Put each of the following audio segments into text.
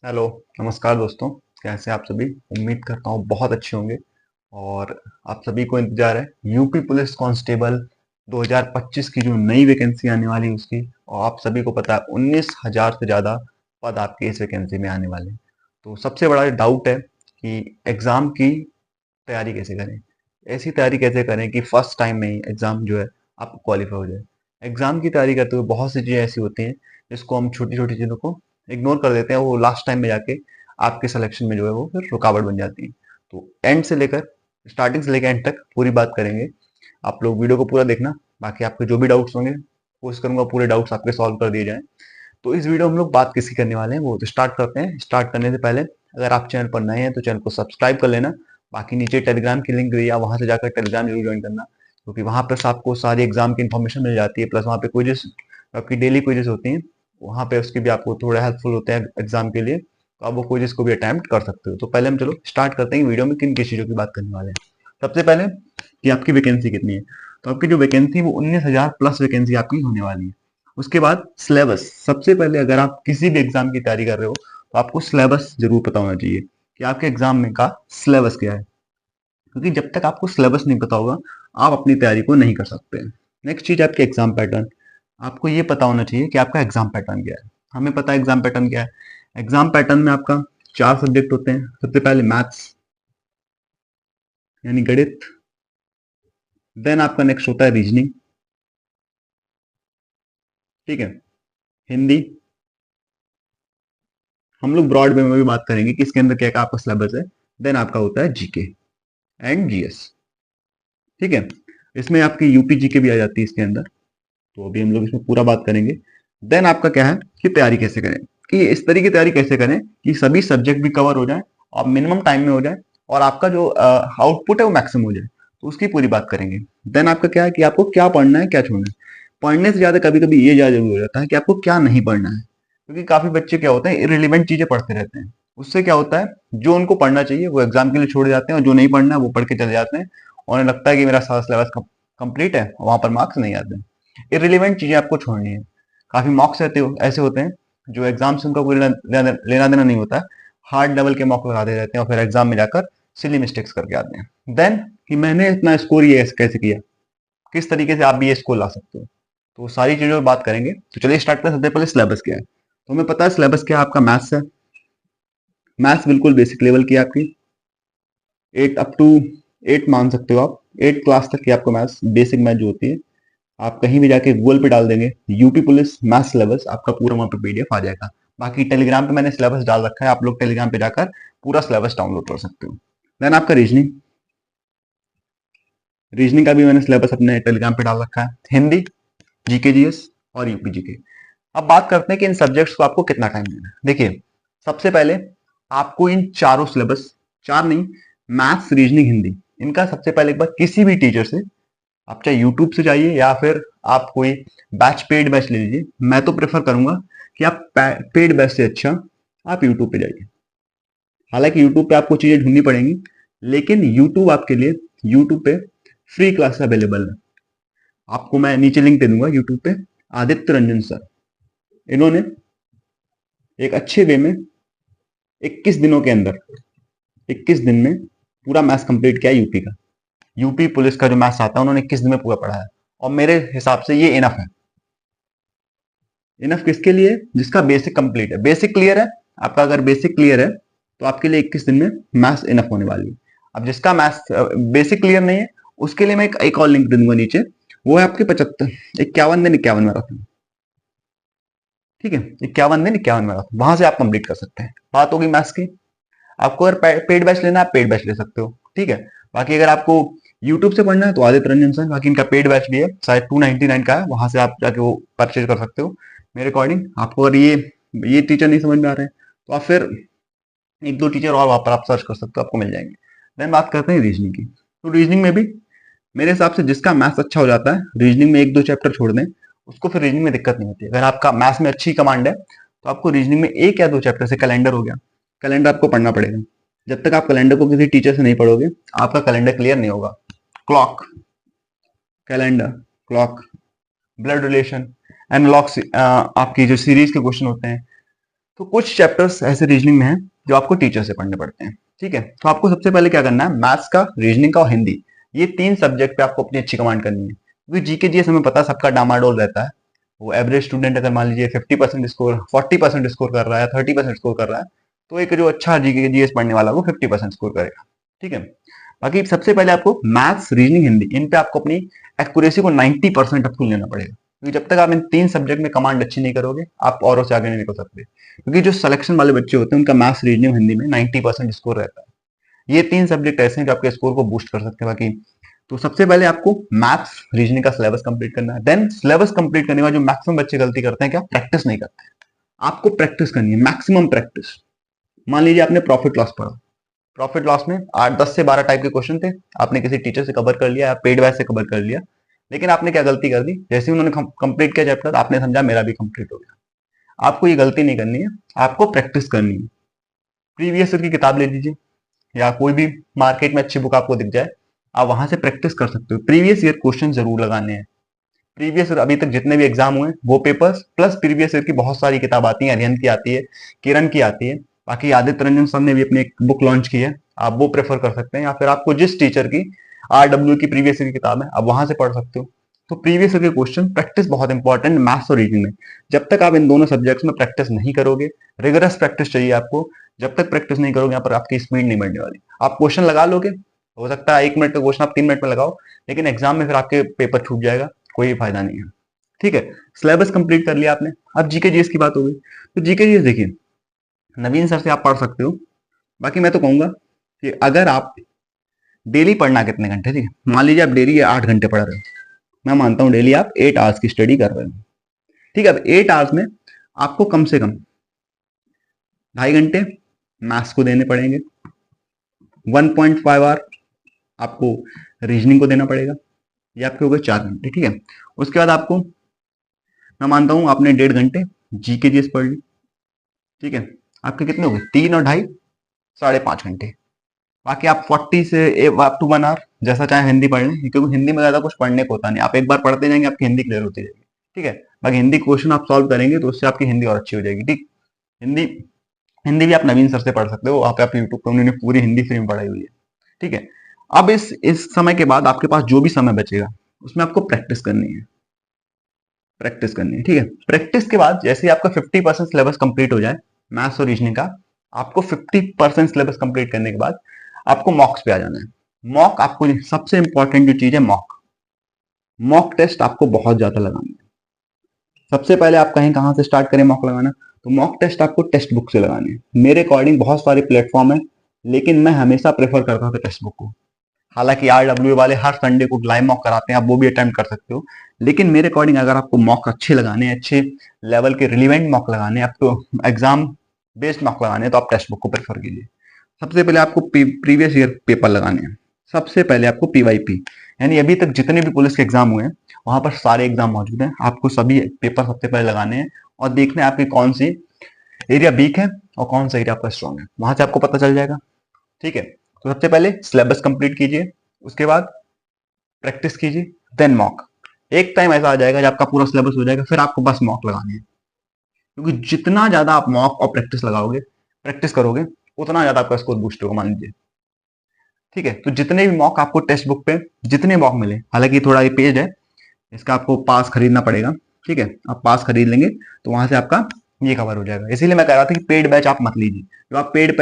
Hello. नमस्कार दोस्तों। कैसे आप सभी? उम्मीद करता हूँ बहुत अच्छे होंगे। और आप सभी को इंतजार है यूपी पुलिस कांस्टेबल 2025 की जो नई वैकेंसी आने वाली है उसकी। और आप सभी को पता है 19,000 से ज़्यादा पद आपके इस वैकेंसी में आने वाले हैं। तो सबसे बड़ा डाउट है कि एग्ज़ाम की तैयारी कैसे करें। ऐसी तैयारी कैसे करें कि फर्स्ट टाइम में ही एग्ज़ाम जो है आप क्वालिफाई हो जाए। एग्ज़ाम की तैयारी करते हुए बहुत सी चीज़ें ऐसी होती हैं जिसको हम छोटी छोटी चीज़ों को इग्नोर कर देते हैं। वो लास्ट टाइम में जाके आपके सिलेक्शन में जो है वो फिर रुकावट बन जाती है। तो एंड से लेकर स्टार्टिंग से लेकर एंड तक पूरी बात करेंगे। आप लोग वीडियो को पूरा देखना। बाकी आपके जो भी डाउट्स होंगे कोशिश करूंगा पूरे डाउट्स आपके सॉल्व कर दिए जाएं। तो इस वीडियो में हम लोग बात किसकी करने वाले हैं वो तो स्टार्ट करते हैं। स्टार्ट करने से पहले अगर आप चैनल पर नए हैं तो चैनल को सब्सक्राइब कर लेना। बाकी नीचे टेलीग्राम की लिंक दिया वहां से जाकर टेलीग्राम जरूर ज्वाइन करना, क्योंकि वहां पर आपको सारी एग्जाम की इन्फॉर्मेशन मिल जाती है। प्लस वहाँ पे क्विजेस, आपकी डेली क्विजेस होती हैं। वहाँ पे उसके भी आपको थोड़ा हेल्पफुल होते हैं एग्जाम के लिए, तो आप वो क्विजेस को भी अटेम्प्ट कर सकते हो। तो पहले हम चलो स्टार्ट करते हैं वीडियो में किन किस चीज़ों की बात करने वाले हैं। सबसे पहले कि आपकी वैकेंसी कितनी है। तो आपकी जो वैकेंसी वो 19,000 प्लस वैकेंसी आपकी होने वाली है। उसके बाद सिलेबस। सबसे पहले अगर आप किसी भी एग्जाम की तैयारी कर रहे हो तो आपको सिलेबस जरूर पता होना चाहिए कि आपके एग्जाम में का सिलेबस क्या है, क्योंकि जब तक आपको सिलेबस नहीं पता होगा आप अपनी तैयारी को नहीं कर सकते। नेक्स्ट चीज आपके एग्जाम पैटर्न। आपको ये पता होना चाहिए कि आपका एग्जाम पैटर्न क्या है। हमें पता है एग्जाम पैटर्न क्या है। एग्जाम पैटर्न में आपका 4 सब्जेक्ट होते हैं। सबसे पहले मैथ्स यानी गणित। देन आपका नेक्स्ट होता है रीजनिंग। ठीक है। हिंदी। हम लोग ब्रॉड वे में भी बात करेंगे कि इसके अंदर क्या क्या आपका सिलेबस है। देन आपका होता है जीके एंड जीएस। ठीक है। इसमें आपकी यूपी जीके भी आ जाती है इसके अंदर। तो अभी हम लोग इसमें पूरा बात करेंगे। देन आपका क्या है कि तैयारी कैसे करें, कि इस तरीके की तैयारी कैसे करें कि सभी सब्जेक्ट भी कवर हो जाए और मिनिमम टाइम में हो जाए और आपका जो आउटपुट है वो मैक्सिमम हो जाए। तो उसकी पूरी बात करेंगे। देन आपका क्या है कि आपको क्या पढ़ना है क्या छोड़ना है। पढ़ने से ज्यादा कभी कभी ये ज्यादा जरूरी हो जाता है कि आपको क्या नहीं पढ़ना है, क्योंकि काफी बच्चे क्या होते हैं इरिलेवेंट चीजें पढ़ते रहते हैं। उससे क्या होता है जो उनको पढ़ना चाहिए वो एग्जाम के लिए छोड़ जाते हैं और जो नहीं पढ़ना है वो पढ़ के चले जाते हैं। और उन्हें लगता है कि मेरा सारा सिलेबस कंप्लीट है, वहां पर मार्क्स नहीं आते हैं। इरिलेवेंट चीजें आपको छोड़नी है। काफी मॉक्स ऐसे होते हैं जो एग्जाम से उनका कोई लेना देना नहीं होता है। हार्ड लेवल के मॉक लगाते रहते हैं और फिर एग्जाम में जाकर सिली मिस्टेक्स करके आते हैं। देन कि मैंने इतना स्कोर ये कैसे किया, किस तरीके से आप भी ये स्कोर ला सकते हो। तो सारी चीजों पर बात करेंगे। तो चलिए स्टार्ट करें। सबसे पहले सिलेबस क्या है। तो हमें पता है सिलेबस क्या है। आपका मैथ्स है। मैथ्स बिल्कुल बेसिक लेवल की है आपकी। 8 मान सकते हो आप। 8 क्लास तक की आपको मैथ्स, बेसिक मैथ जो होती है। आप कहीं भी जाके गूगल पे डाल देंगे यूपी पुलिस मैथ सिलेबस, आपका पूरा वहां पे पीडीएफ आ जाएगा। बाकी टेलीग्राम पे मैंने सिलेबस डाल रखा है, आप लोग टेलीग्राम पे जाकर पूरा सिलेबस डाउनलोड कर सकते हो। देन आपका रीजनिंग। रीजनिंग का भी मैंने सिलेबस अपने टेलीग्राम पे डाल रखा है। हिंदी, जीके जीएस और यूपी जीके। अब बात करते हैं कि इन सब्जेक्ट्स को आपको कितना टाइम देना है। देखिए, सबसे पहले आपको इन चारों सिलेबस, चार नहीं, मैथ्स रीजनिंग हिंदी, इनका सबसे पहले एक बार किसी भी टीचर से, आप चाहे यूट्यूब से जाइए या फिर आप कोई पेड बैच ले लीजिए। मैं तो प्रेफर करूंगा कि आप पेड बैच से अच्छा आप यूट्यूब पे जाइए। हालांकि यूट्यूब पे आपको चीजें ढूंढनी पड़ेंगी, लेकिन यूट्यूब आपके लिए, यूट्यूब पे फ्री क्लास अवेलेबल है। आपको मैं नीचे लिंक दे दूंगा यूट्यूब पे। आदित्य रंजन सर, इन्होंने एक अच्छे वे में 21 दिनों के अंदर, 21 दिन में पूरा मैथ्स कंप्लीट किया यूपी का। यूपी पुलिस का जो मैथ्स आता है उन्होंने 21 दिन में पूरा पढ़ा है। और मेरे हिसाब से ये इनफ है। इनफ किसके लिए? जिसका बेसिक कंप्लीट है, बेसिक क्लियर है। आपका अगर बेसिक क्लियर है तो आपके लिए 21 दिन में मैथ्स इनफ होने वाली है। अब जिसका मैथ्स बेसिक क्लियर नहीं है उसके लिए मैं एक और लिंक दे दूंगा नीचे। वो है आपके 75, 51 दिन 51 मैराथन। ठीक है, 51 दिन 51 मैराथन, वहां से आप कंप्लीट कर सकते हैं। बात होगी मैथ्स की। आपको अगर पेड बैच लेना है आप पेड बैच ले सकते हो। ठीक है। बाकी अगर आपको यूट्यूब से पढ़ना है तो आदित्य रंजन सर, बाकी इनका पेड बैच भी है, शायद 299 का है, वहां से आप जाके वो परचेज कर सकते हो। मेरे अकॉर्डिंग आपको अगर ये टीचर नहीं समझ में आ रहे हैं तो आप फिर एक दो टीचर और वहां पर आप सर्च कर सकते हो, आपको मिल जाएंगे। देन बात करते हैं रीजनिंग की। तो रीजनिंग में भी मेरे हिसाब से जिसका मैथ्स अच्छा हो जाता है, रीजनिंग में एक दो चैप्टर छोड़ दें, उसको फिर रीजनिंग में दिक्कत नहीं होती। अगर आपका मैथ्स में अच्छी कमांड है तो आपको रीजनिंग में एक या दो चैप्टर से, कैलेंडर हो गया, कैलेंडर आपको पढ़ना पड़ेगा। जब तक आप कैलेंडर को किसी टीचर से नहीं पढ़ोगे आपका कैलेंडर क्लियर नहीं होगा। Clock, calendar, clock, blood relation, analog, आपकी जो सीरीज के क्वेश्चन होते हैं। तो कुछ चैप्टर्स ऐसे रीजनिंग में हैं जो आपको टीचर से पढ़ने पड़ते हैं। ठीक है, तो आपको सबसे पहले क्या करना है, मैथ्स का, रीजनिंग का और हिंदी, ये 3 सब्जेक्ट पे आपको अपनी अच्छी कमांड करनी है। क्योंकि जीके जीएस हमें पता है सबका डामाडोल रहता है। वो एवरेज स्टूडेंट अगर मान लीजिए 50% स्कोर, 40% स्कोर कर रहा है, 30% स्कोर कर रहा है, तो एक जो अच्छा जीके जीएस पढ़ने वाला वो 50% स्कोर करेगा। ठीक है, बाकी सबसे पहले आपको मैथ्स, रीजनिंग, हिंदी, इन पे आपको अपनी एक्यूरेसी को 90% आपको लेना पड़ेगा। क्योंकि जब तक आप इन 3 सब्जेक्ट में कमांड अच्छी नहीं करोगे, आप औरों से आगे नहीं निकल सकते। क्योंकि जो सिलेक्शन वाले बच्चे होते हैं उनका मैथ्स, रीजनिंग, हिंदी में 90% स्कोर रहता है। ये 3 सब्जेक्ट ऐसे हैं जो आपके स्कोर को बूस्ट कर सकते हैं। बाकी तो सबसे पहले आपको मैथ्स, रीजनिंग का सिलेबस कंप्लीट करना है। देन सिलेबस कंप्लीट करने के बाद जो मैक्सिमम बच्चे गलती करते हैं, क्या, प्रैक्टिस नहीं करते। आपको प्रैक्टिस करनी है, मैक्सिमम प्रैक्टिस। मान लीजिए आपने प्रॉफिट लॉस पढ़ा, प्रॉफिट लॉस में 8 10 से 12 टाइप के क्वेश्चन थे, आपने किसी टीचर से कवर कर लिया या पेड बैच से कवर कर लिया। लेकिन आपने क्या गलती कर दी, जैसे ही उन्होंने कंप्लीट किया चैप्टर, आपने समझा मेरा भी कंप्लीट हो गया। आपको ये गलती नहीं करनी है, आपको प्रैक्टिस करनी है। प्रीवियस ईयर की किताब ले लीजिए या कोई भी मार्केट में अच्छी बुक आपको दिख जाए, आप वहां से प्रैक्टिस कर सकते हो। प्रीवियस ईयर क्वेश्चन जरूर लगाने हैं। प्रीवियस ईयर अभी तक जितने भी एग्जाम हुए वो पेपर्स प्लस प्रीवियस ईयर की बहुत सारी किताब आती है, अरिहंत की आती है, किरण की आती है। बाकी आदित्य रंजन सर ने भी अपनी एक बुक लॉन्च की है, आप वो प्रेफर कर सकते हैं। या फिर आपको जिस टीचर की RW की प्रीवियस ईयर की किताब है, आप वहां से पढ़ सकते हो। तो प्रीवियस ईयर के क्वेश्चन प्रैक्टिस बहुत इंपॉर्टेंट, मैथ्स और रीजनिंग में। जब तक आप इन दोनों सब्जेक्ट्स में प्रैक्टिस नहीं करोगे, रिगरस प्रैक्टिस चाहिए आपको, जब तक प्रैक्टिस नहीं करोगे यहाँ पर आपकी स्पीड नहीं बढ़ने वाली। आप क्वेश्चन लगा लोगे, हो सकता है 1 मिनट का क्वेश्चन आप 3 मिनट में लगाओ, लेकिन एग्जाम में फिर आपके पेपर छूट जाएगा, कोई फायदा नहीं है। ठीक है, सिलेबस कंप्लीट कर लिया आपने। अब जीके जीएस की बात हो गई, तो जीके जीएस देखिए, नवीन सर से आप पढ़ सकते हो। बाकी मैं तो कहूंगा कि अगर आप डेली पढ़ना कितने घंटे, ठीक है, मान लीजिए आप डेली 8 घंटे पढ़ रहे हो, मैं मानता हूं डेली आप 8 आवर्स की स्टडी कर रहे हो। ठीक है, अब 8 आवर्स में आपको कम से कम 2.5 घंटे मैथ्स को देने पड़ेंगे, 1.5 आवर आपको रीजनिंग को देना पड़ेगा, ये आपके हो गए 4 घंटे। ठीक है, उसके बाद आपको, मैं मानता हूं आपने 1.5 घंटे जीके जीएस पढ़ ली। ठीक है, आपके कितने हो गए, 3 और 2.5, 5.5 घंटे। बाकी आप 40 से अप टू 1 आवर जैसा चाहे हिंदी पढ़ लें, क्योंकि हिंदी में ज्यादा कुछ पढ़ने को होता नहीं, आप एक बार पढ़ते जाएंगे आपकी हिंदी क्लियर होती जाएगी। ठीक है, बाकी हिंदी क्वेश्चन आप सॉल्व करेंगे तो उससे आपकी हिंदी और अच्छी हो जाएगी। ठीक, हिंदी हिंदी भी आप नवीन सर से पढ़ सकते हो, वहां पे आप यूट्यूब पे उन्होंने पूरी हिंदी फ्री में पढ़ाई हुई है। ठीक है, अब इस समय के बाद आपके पास जो भी समय बचेगा उसमें आपको प्रैक्टिस करनी है, प्रैक्टिस करनी है। ठीक है, प्रैक्टिस के बाद जैसे ही आपका 50% सिलेबस कंप्लीट हो जाए मैथ्स और रीजनिंग का, आपको 50% सिलेबस कंप्लीट करने के बाद आपको मॉक्स पे आ जाना है। मॉक आपको सबसे इंपॉर्टेंट जो चीज है, मॉक, मॉक टेस्ट आपको बहुत ज्यादा लगाना है। सबसे पहले आप कहें कहां से स्टार्ट करें मॉक लगाना, तो मॉक टेस्ट आपको टेक्स्ट बुक से लगाने हैं। मेरे अकॉर्डिंग बहुत सारे प्लेटफॉर्म है, लेकिन मैं हमेशा प्रेफर करता था टेक्स्ट बुक को। हालांकि RW वाले हर संडे को लाइव मॉक कराते हैं, आप वो भी अटेम्प्ट कर सकते हो। लेकिन मेरे अकॉर्डिंग अगर आपको मॉक अच्छे लगाने हैं, अच्छे लेवल के रिलीवेंट मॉक लगाने हैं, आपको एग्जाम बेस्ड मॉक लगाने हैं, तो आप टेक्स्ट बुक को प्रेफर कीजिए। सबसे पहले आपको प्रीवियस ईयर पेपर लगाने हैं। सबसे पहले आपको PYP, यानी अभी तक जितने भी पुलिस के एग्जाम हुए हैं वहां पर सारे एग्जाम मौजूद हैं, आपको सभी पेपर सबसे पहले लगाने हैं और देखना है आपकी कौन सी एरिया वीक है और कौन सा एरिया आपका स्ट्रॉन्ग है, वहां से आपको पता चल जाएगा। ठीक है, तो सबसे पहले सिलेबस कंप्लीट कीजिए, उसके बाद प्रैक्टिस कीजिए, देन मॉक। एक टाइम ऐसा आ जाएगा जब आपका पूरा सिलेबस हो जाएगा, फिर आपको बस मॉक लगानी है। क्योंकि जितना ज्यादा आप मॉक और प्रैक्टिस लगाओगे, प्रैक्टिस करोगे, उतना ज्यादा आपका स्कोर बूस्ट होगा, मान लीजिए। ठीक है, तो जितने भी मॉक आपको टेक्स्ट बुक पे जितने मॉक मिले, हालांकि थोड़ा ये पेज है, इसका आपको पास खरीदना पड़ेगा। ठीक है, आप पास खरीद लेंगे तो वहां से आपका ये कवर हो जाएगा। इसीलिए मैं कह रहा था कि पेड बैच आप मत लीजिए, जो आप पेड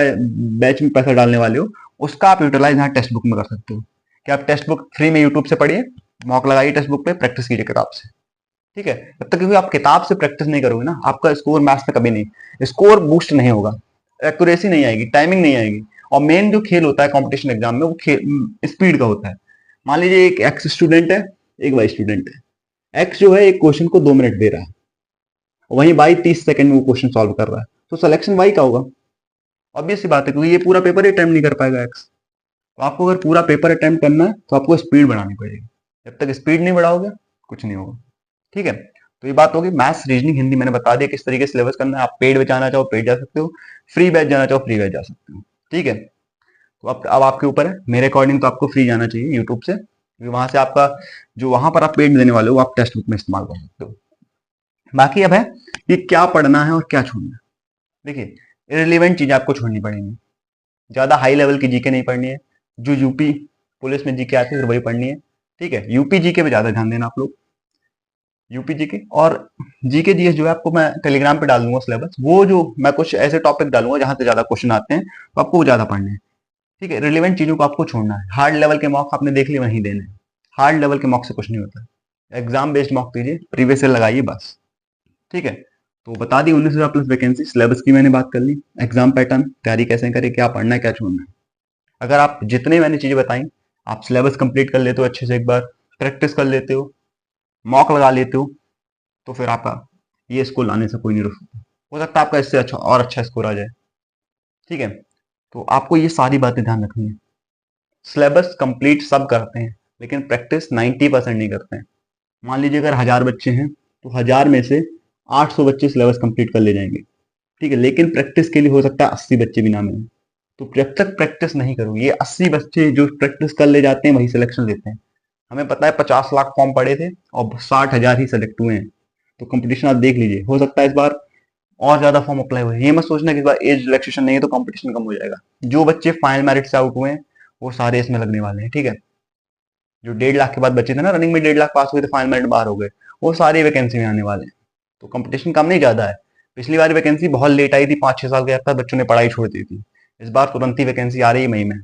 बैच में पैसा डालने वाले हो उसका आप यूटिलाइज यहाँ टेक्स्ट बुक में कर सकते हो। कि आप टेक्स्ट बुक फ्री में यूट्यूब से पढ़िए, मॉक लगाइए टेक्स्ट बुक पे, प्रैक्टिस कीजिए किताब से। ठीक है, जब तक क्योंकि आप किताब से प्रैक्टिस नहीं करोगे ना, आपका स्कोर मैथ्स में कभी नहीं, स्कोर बूस्ट नहीं होगा, एक्यूरेसी नहीं आएगी, टाइमिंग नहीं आएगी। और मेन जो खेल होता है कंपटीशन एग्जाम में, वो स्पीड का होता है। मान लीजिए एक एक्स स्टूडेंट है, एक वाई स्टूडेंट है। एक्स जो है एक क्वेश्चन को 2 मिनट दे रहा है, वहीं वाई 30 सेकंड में वो क्वेश्चन सॉल्व कर रहा है, तो सिलेक्शन वाई का होगा। ऑब्वियस सी बात है, क्योंकि ये पूरा पेपर ही अटेम्प्ट नहीं कर पाएगा एक्स। तो आपको अगर पूरा पेपर अटेम्प्ट करना है तो आपको स्पीड बढ़ानी पड़ेगी। जब तक स्पीड नहीं बढ़ाओगे कुछ नहीं होगा। ठीक है, तो ये बात होगी मैथ्स, रीजनिंग, हिंदी मैंने बता दिया किस तरीके से सिलेबस करना है। आप पेड में जाना चाहो पेड जा सकते हो, फ्री बैच जाना चाहो फ्री बैच जा सकते हो। ठीक है, तो अब आपके ऊपर है। मेरे अकॉर्डिंग तो आपको फ्री जाना चाहिए यूट्यूब से, क्योंकि वहां से आपका जो वहां पर आप पेड देने वाले हो वो आप टेक्स्ट बुक में इस्तेमाल कर सकते हो। बाकी अब है कि क्या पढ़ना है और क्या छोड़ना है। देखिए, इररिलेवेंट चीजें आपको छोड़नी पड़ेंगी, ज्यादा हाई लेवल की जीके नहीं पढ़नी है, जो यूपी पुलिस में जीके आती है फिर वही पढ़नी है, ठीक है। यूपी जीके पे ज्यादा ध्यान देना आप लोग, यूपी जीके और जीके जीएस जो है आपको मैं टेलीग्राम पे डाल दूंगा सिलेबस, वो जो मैं कुछ ऐसे टॉपिक डालूंगा जहां से ज्यादा क्वेश्चन आते हैं तो आपको वो ज्यादा पढ़ने हैं, ठीक है। रिलेवेंट चीजों को आपको छोड़ना है, हार्ड लेवल के मॉक आपने देख लिए वहीं देने हैं, हार्ड लेवल के मॉक से कुछ नहीं होता है, एग्जाम बेस्ड मॉक दीजिए, प्रीवियस ईयर लगाइए बस, ठीक है। तो बता दी 19,000 प्लस वैकेंसी, सिलेबस की मैंने बात कर ली, एग्जाम पैटर्न, तैयारी कैसे करें, क्या पढ़ना है क्या छोड़ना है। अगर आप जितने मैंने चीजें बताई आप सिलेबस कंप्लीट कर लेते हो अच्छे से, एक बार प्रैक्टिस कर लेते हो, मॉक लगा लेते हो, तो फिर आपका ये स्कोर लाने से कोई नहीं रुक सकता, हो सकता है आपका इससे अच्छा और अच्छा स्कोर आ जाए, ठीक है। तो आपको ये सारी बातें ध्यान रखनी है, सिलेबस कंप्लीट सब करते हैं लेकिन प्रैक्टिस 90% नहीं करते हैं। मान लीजिए अगर 1000 बच्चे हैं तो 1000 में से 800 बच्चे सिलेबस कंप्लीट कर ले जाएंगे, ठीक है, लेकिन प्रैक्टिस के लिए हो सकता है 80 बच्चे भी ना मिले। तो जब तक प्रैक्टिस नहीं करोगे, ये 80 बच्चे जो प्रैक्टिस कर ले जाते हैं वही सिलेक्शन लेते हैं। हमें पता है 50 लाख फॉर्म पड़े थे और 60,000 ही सेलेक्ट हुए हैं, तो कंपटीशन आप देख लीजिए, हो सकता है इस बार और ज्यादा फॉर्म अप्लाई हुए। ये मत सोचना कि इस बार एज रिलैक्सेशन नहीं है तो कंपटीशन कम हो जाएगा, जो बच्चे फाइनल मेरिट से आउट हुए हैं वो सारे इसमें लगने वाले हैं, ठीक है। जो 1.5 लाख के बाद बच्चे थे ना रनिंग में, 1.5 लाख पास हुए थे फाइनल मेरिट बाहर हो गए, वो सारे वैकेंसी में आने वाले हैं। तो कंपटीशन कम नहीं ज्यादा है, पिछली बार वैकेंसी बहुत लेट आई थी, 5-6 साल के बाद बच्चों ने पढ़ाई छोड़ दी थी, इस बार तुरंत ही वैकेंसी आ रही है मई में।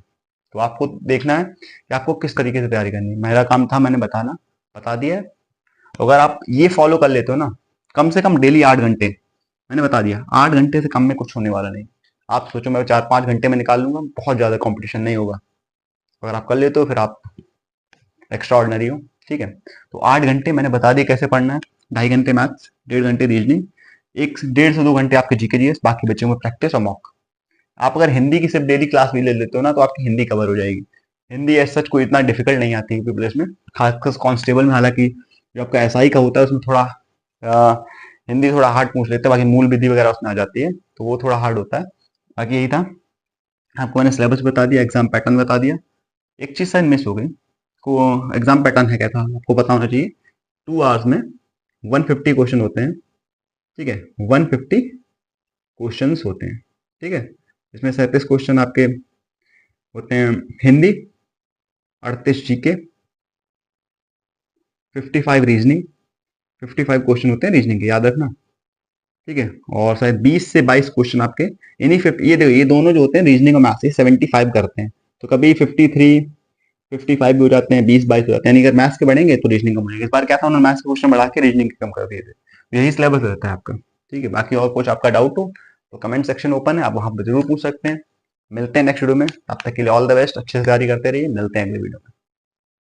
तो आपको देखना है कि आपको किस तरीके से तैयारी करनी है, मेरा काम था मैंने बताना, बता दिया है। तो अगर आप ये फॉलो कर लेते हो ना, कम से कम डेली 8 घंटे, मैंने बता दिया 8 घंटे से कम में कुछ होने वाला नहीं। आप सोचो मैं 4-5 घंटे में निकाल लूंगा, बहुत ज्यादा कंपटीशन नहीं होगा, अगर आप कर लेते हो फिर आप एक्स्ट्रा ऑर्डिनरी हो, ठीक है। तो 8 घंटे मैंने बता दिया कैसे पढ़ना है, 2.5 घंटे मैथ्स, 1.5 घंटे रीजनिंग, 1 1.5 से 2 घंटे आपके जीके जीएस, बाकी बच्चों में प्रैक्टिस और मॉक। आप अगर हिंदी की सिर्फ डेली क्लास भी ले लेते हो ना तो आपकी हिंदी कवर हो जाएगी। हिंदी एज सच कोई इतना डिफिकल्ट नहीं आती यूपी पुलिस में, खासकर कांस्टेबल में, हालांकि जो आपका एसआई का होता है उसमें थोड़ा हिंदी थोड़ा हार्ड पूछ लेते हैं, बाकी मूल विधि वगैरह उसमें आ जाती है तो वो थोड़ा हार्ड होता है। बाकी यही था, आपको मैंने सिलेबस बता दिया, एग्जाम पैटर्न बता दिया। एक चीज शायद मिस हो गई, को एग्जाम पैटर्न है क्या था आपको पता होना चाहिए। 2 आवर्स में 150 क्वेश्चन होते हैं, ठीक है, 150 क्वेश्चन होते हैं, ठीक है। इसमें 37 क्वेश्चन आपके होते हैं हिंदी, 38 जीके, 55 रीजनिंग, 55 क्वेश्चन होते हैं रीजनिंग के, याद रखना, ठीक है। और शायद 20 से 22 क्वेश्चन आपके इन्हीं 50, ये देखो ये दोनों जो होते हैं रीजनिंग और मैथ्स, ये 75 करते हैं, तो कभी 53 55 भी हो जाते हैं, 20-22 हो जाते हैं, यानी अगर मैथ्स के बढ़ेंगे तो रीजनिंग कम हो जाएंगे। इस बार क्या था, उन्होंने मैथ्स के क्वेश्चन बढ़ा के रीजनिंग के कम कर दिए थे, तो यही सिलेबस रहता है आपका, ठीक है। बाकी और कुछ आपका डाउट हो तो कमेंट सेक्शन ओपन है, आप वहां पर जरूर पूछ सकते हैं। मिलते हैं नेक्स्ट वीडियो में, तब तक के लिए ऑल द बेस्ट, अच्छे से तैयारी करते रहिए, मिलते हैं अगले वीडियो में।